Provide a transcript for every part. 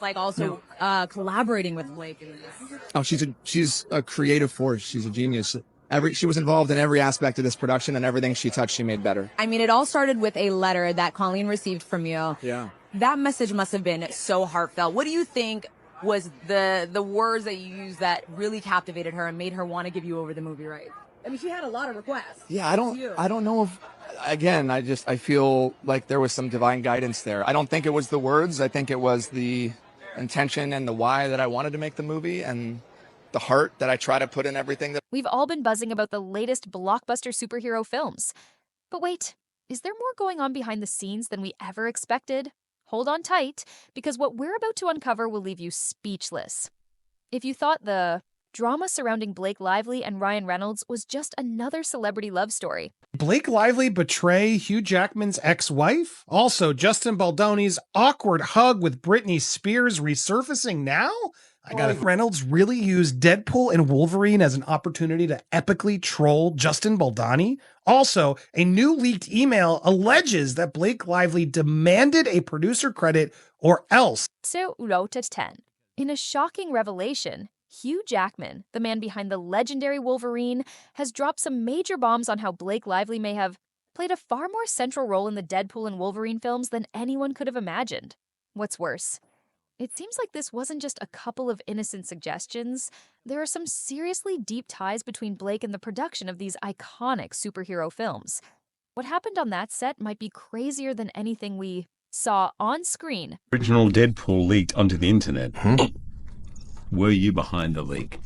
like also collaborating with Blake in this. Oh, she's a creative force. She's a genius. She was involved in every aspect of this production, and everything she touched, she made better. I mean, it all started with a letter that Colleen received from you. Yeah. That message must have been so heartfelt. What do you think was the words that you used that really captivated her and made her want to give you over the movie rights? I mean, she had a lot of requests. Yeah, I don't know if, again, I feel like there was some divine guidance there. I don't think it was the words. I think it was the intention and the why that I wanted to make the movie, and the heart that I try to put in everything. We've all been buzzing about the latest blockbuster superhero films. But wait, is there more going on behind the scenes than we ever expected? Hold on tight, because what we're about to uncover will leave you speechless. If you thought the drama surrounding Blake Lively and Ryan Reynolds was just another celebrity love story. Blake Lively betray Hugh Jackman's ex-wife? Also, Justin Baldoni's awkward hug with Britney Spears resurfacing now? Reynolds really used Deadpool and Wolverine as an opportunity to epically troll Justin Baldoni. Also, a new leaked email alleges that Blake Lively demanded a producer credit or else. So, wrote at 10. In a shocking revelation, Hugh Jackman, the man behind the legendary Wolverine, has dropped some major bombs on how Blake Lively may have played a far more central role in the Deadpool and Wolverine films than anyone could have imagined. What's worse, it seems like this wasn't just a couple of innocent suggestions. There are some seriously deep ties between Blake and the production of these iconic superhero films. What happened on that set might be crazier than anything we saw on screen. Original Deadpool leaked onto the internet. Were you behind the leak?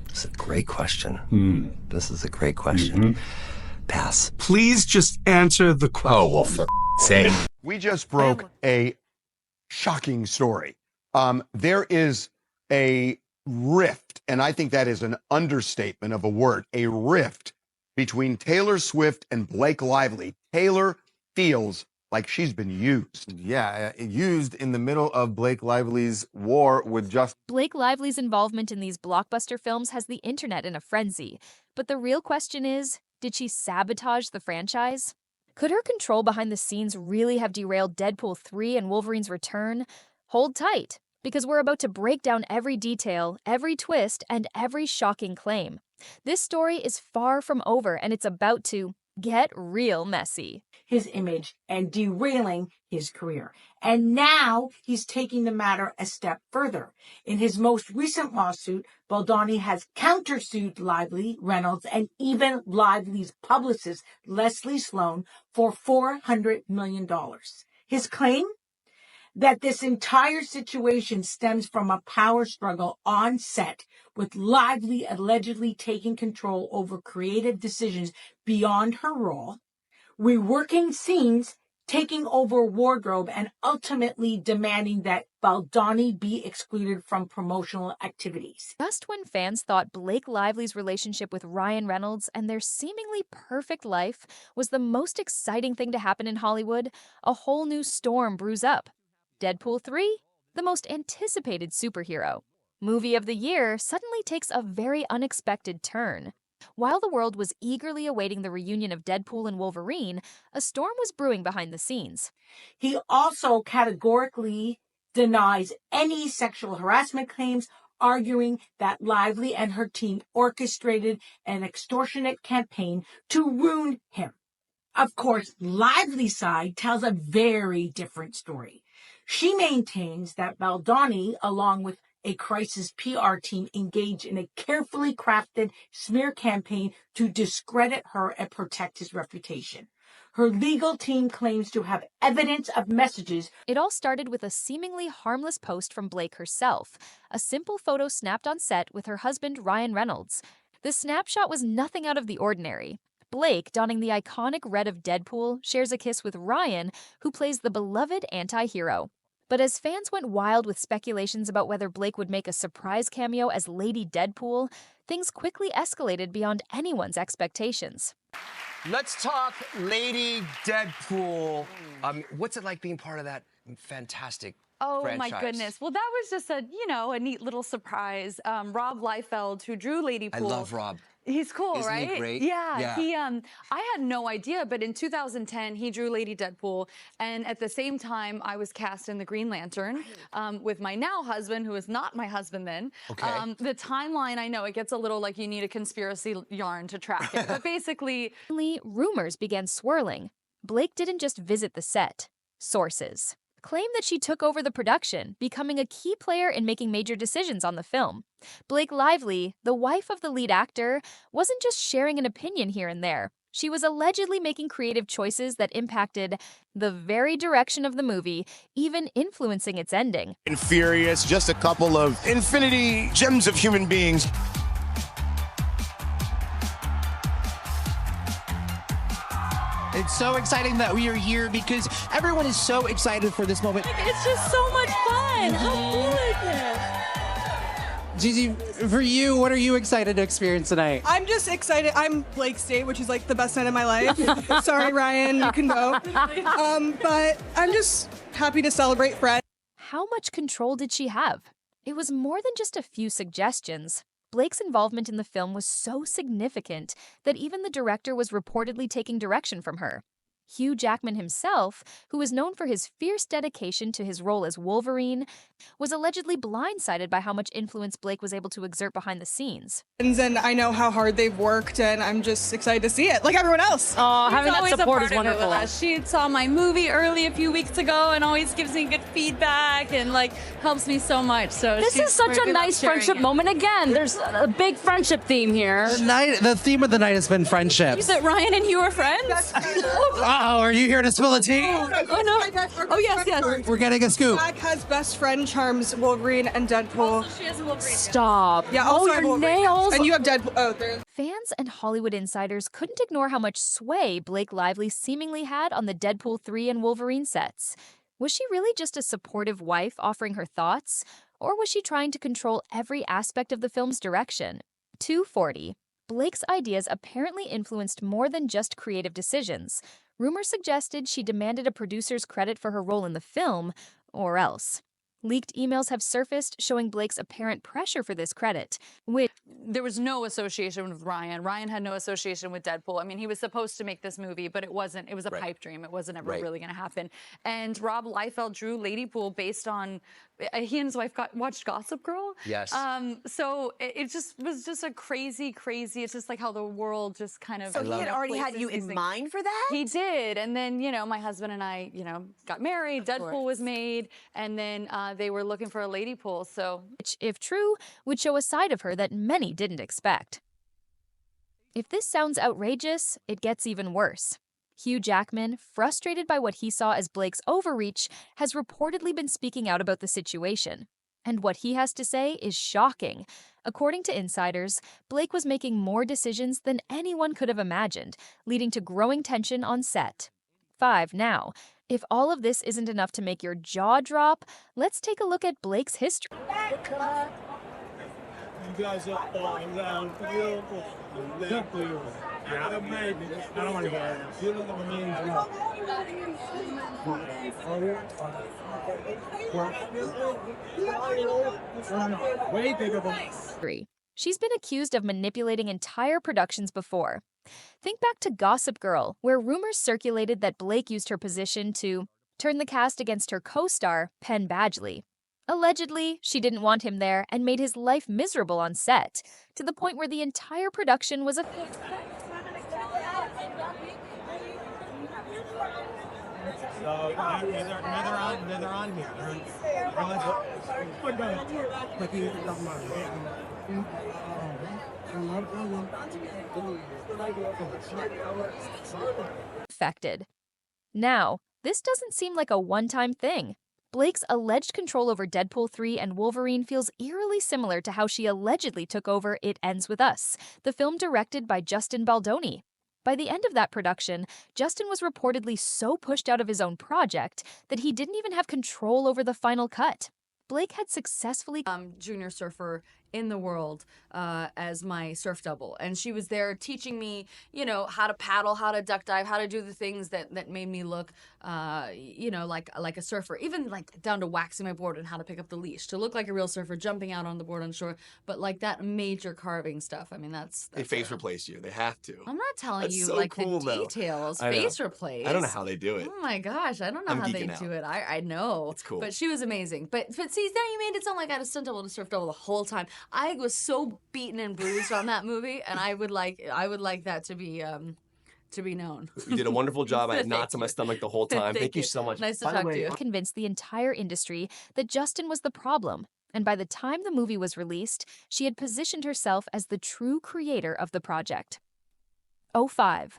It's a great question. This is a great question. Pass. Please just answer the question. Oh, well, for sake. We just broke a shocking story. There is a rift, and I think that is an understatement of a word, a rift between Taylor Swift and Blake Lively. Taylor feels like she's been used. Yeah, used in the middle of Blake Lively's war with just... Blake Lively's involvement in these blockbuster films has the internet in a frenzy. But the real question is, did she sabotage the franchise? Could her control behind the scenes really have derailed Deadpool 3 and Wolverine's return? Hold tight, because we're about to break down every detail, every twist, and every shocking claim. This story is far from over, and it's about to get real messy. His image and derailing his career. And now he's taking the matter a step further. In his most recent lawsuit, Baldoni has countersued Lively, Reynolds, and even Lively's publicist, Leslie Sloan, for $400 million. His claim? That this entire situation stems from a power struggle on set, with Lively allegedly taking control over creative decisions beyond her role, reworking scenes, taking over wardrobe, and ultimately demanding that Baldoni be excluded from promotional activities. Just when fans thought Blake Lively's relationship with Ryan Reynolds and their seemingly perfect life was the most exciting thing to happen in Hollywood, a whole new storm brews up. Deadpool 3, the most anticipated superhero movie of the year, suddenly takes a very unexpected turn. While the world was eagerly awaiting the reunion of Deadpool and Wolverine, a storm was brewing behind the scenes. He also categorically denies any sexual harassment claims, arguing that Lively and her team orchestrated an extortionate campaign to ruin him. Of course, Lively's side tells a very different story. She maintains that Baldoni, along with a crisis PR team, engaged in a carefully crafted smear campaign to discredit her and protect his reputation. Her legal team claims to have evidence of messages. It all started with a seemingly harmless post from Blake herself, a simple photo snapped on set with her husband Ryan Reynolds. The snapshot was nothing out of the ordinary. Blake, donning the iconic red of Deadpool, shares a kiss with Ryan, who plays the beloved anti-hero. But as fans went wild with speculations about whether Blake would make a surprise cameo as Lady Deadpool, things quickly escalated beyond anyone's expectations. Let's talk Lady Deadpool. What's it like being part of that fantastic Oh franchise? my goodness. Well, that was just a, a neat little surprise. Rob Liefeld, who drew Lady I Pool. love Rob. He's cool, Isn't right? he great? Yeah. He I had no idea, but in 2010 he drew Lady Deadpool, and at the same time I was cast in the Green Lantern with my now husband, who is not my husband then. Okay. The timeline, I know it gets a little like you need a conspiracy yarn to track it, but basically rumors began swirling. Blake didn't just visit the set. Sources claim that she took over the production, becoming a key player in making major decisions on the film. Blake Lively, the wife of the lead actor, wasn't just sharing an opinion here and there. She was allegedly making creative choices that impacted the very direction of the movie, even influencing its ending. And Furious, just a couple of infinity gems of human beings. It's so exciting that we are here because everyone is so excited for this moment. It's just so much fun. How cool is this? Gigi, for you, what are you excited to experience tonight? I'm just excited. I'm Blake's date, which is like the best night of my life. Sorry, Ryan, you can go. But I'm just happy to celebrate Fred. How much control did she have? It was more than just a few suggestions. Blake's involvement in the film was so significant that even the director was reportedly taking direction from her. Hugh Jackman himself, who is known for his fierce dedication to his role as Wolverine, was allegedly blindsided by how much influence Blake was able to exert behind the scenes. And I know how hard they've worked, and I'm just excited to see it, like everyone else. Oh, having that support is wonderful. She saw my movie early a few weeks ago and always gives me good feedback and helps me so much. So this is such a nice friendship moment. Again, there's a big friendship theme here. The theme of the night has been friendships. You said Ryan and you are friends? Uh-oh, are you here to spill the tea? Oh, no. Oh, yes. We're getting a scoop. Jack has best friend charms Wolverine and Deadpool. She has a Wolverine. Stop. Yeah, also your nails. And you have Deadpool. Oh, there's... Fans and Hollywood insiders couldn't ignore how much sway Blake Lively seemingly had on the Deadpool 3 and Wolverine sets. Was she really just a supportive wife offering her thoughts? Or was she trying to control every aspect of the film's direction? 240. Blake's ideas apparently influenced more than just creative decisions. Rumors suggested she demanded a producer's credit for her role in the film, or else. Leaked emails have surfaced showing Blake's apparent pressure for this credit, which... There was no association with Ryan. Ryan had no association with Deadpool. I mean, he was supposed to make this movie, but it wasn't. It was a pipe dream. It wasn't ever really going to happen. And Rob Liefeld drew Lady Pool based on... He and his wife watched Gossip Girl. Yes. So it just was just a crazy... It's just like how the world just kind of... So he had already had you in mind for that? He did. And then, my husband and I, got married. Deadpool was made. And then they were looking for a Lady Pool, so... Which, if true, would show a side of her that many didn't expect. If this sounds outrageous, it gets even worse. Hugh Jackman, frustrated by what he saw as Blake's overreach, has reportedly been speaking out about the situation. And what he has to say is shocking. According to insiders, Blake was making more decisions than anyone could have imagined, leading to growing tension on set. 5 now. If all of this isn't enough to make your jaw drop, let's take a look at Blake's history. You guys are all around beautiful. Yeah, maybe. I don't want to hear it. You look at me. Way bigger. She's been accused of manipulating entire productions before. Think back to Gossip Girl, where rumors circulated that Blake used her position to turn the cast against her co-star, Penn Badgley. Allegedly, she didn't want him there and made his life miserable on set, to the point where the entire production was a... So, they're on here. Affected. Now, this doesn't seem like a one-time thing. Blake's alleged control over Deadpool 3 and Wolverine feels eerily similar to how she allegedly took over It Ends With Us, the film directed by Justin Baldoni. By the end of that production, Justin was reportedly so pushed out of his own project that he didn't even have control over the final cut. Blake had successfully... Junior Surfer in the world as my surf double. And she was there teaching me, you know, how to paddle, how to duck dive, how to do the things that made me look, you know, like a surfer. Even like down to waxing my board and how to pick up the leash to look like a real surfer, jumping out on the board on shore. But like that major carving stuff, I mean, that's they face replace you. They have to. I'm not telling That's you so like cool, the though. details. I know. Face replace. I don't know how they do it. Oh my gosh, I don't know I'm how they geeking do out. it. I know. It's cool. But she was amazing. But see, now you made it sound like I had a stunt double and a surf double the whole time. I was so beaten and bruised on that movie, and I would like that to be known. You did a wonderful job. I had Thank knots in my stomach the whole time. Thank you so much. Nice to By the talk way, to you. Convinced the entire industry that Justin was the problem, and by the time the movie was released, she had positioned herself as the true creator of the project. 05.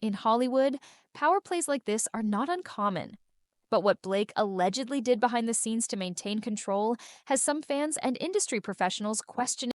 In Hollywood, power plays like this are not uncommon. But what Blake allegedly did behind the scenes to maintain control has some fans and industry professionals questioning